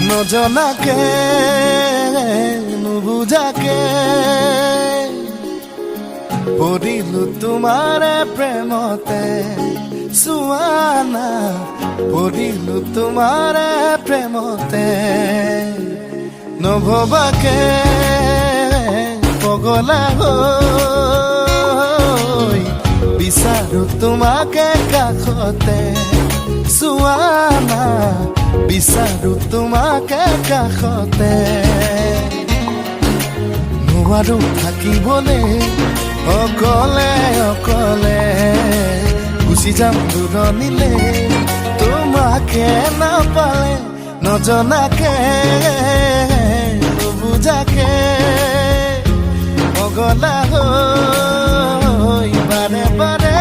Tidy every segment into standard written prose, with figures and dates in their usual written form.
নজনাকে নুবুজাকে পৰিলো তোমাৰে প্ৰেমতে সুৱানা পৰিলো তোমাৰে প্ৰেমতে নভবাকে পগলা হৈ বিচাৰো তোমাকে কাষতে সুৱানা বিচাৰো তোমাকে কাষতে নোৱাৰো থাকিবলে অকলে অকলে গুচি যাম দূৰণিলে তোমাকে নাপালে নজনাকে নুবুজাকে পগলা হৈ বাৰে বাৰে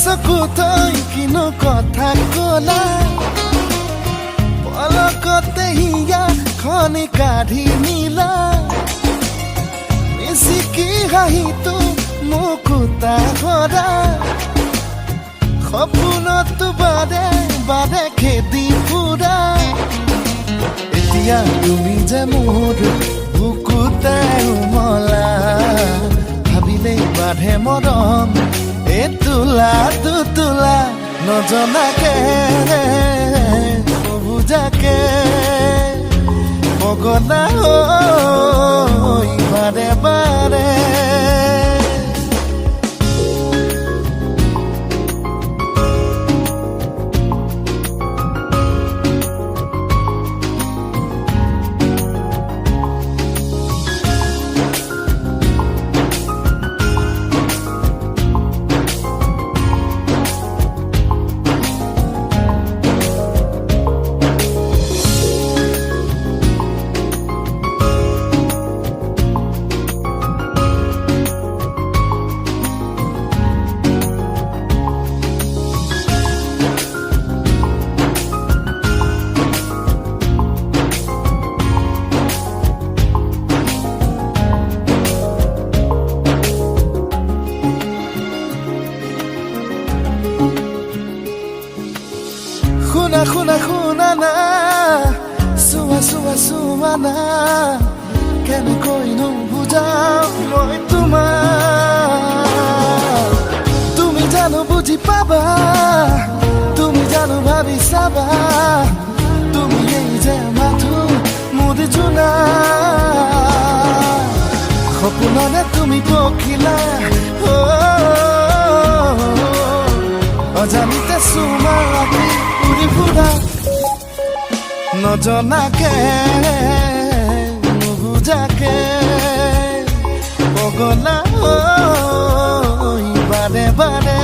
চকুতৈ কিনো কথা কলা পলকতে হিয়া খনি কাঢ়ি নিলা মিচিকি হাঁহিটো মুকুতা ভৰা সপোনতো বাদে বাদে খেদি ফুৰা এতিয়া তুমি যে মোৰ বুকুতে উমলা ভাবিলেই বাঢ়ে মৰম তুলা তুলা নজনাকে নুবুজাকে পগলা হৈ বাৰে বাৰে শুনা না চোৱা না কেনেকৈনো বুজাও মই তোমাক তুমি জানো বুজি পাবা তুমি জানো ভাবি চাবা তুমি এই যে মাথো মোৰ জোনা সপোনতে তুমি পখিলা অজানিতে চুমা উৰি ফুৰা নজনাকে নুবুজাকে পগলা হৈ বাৰে বাৰে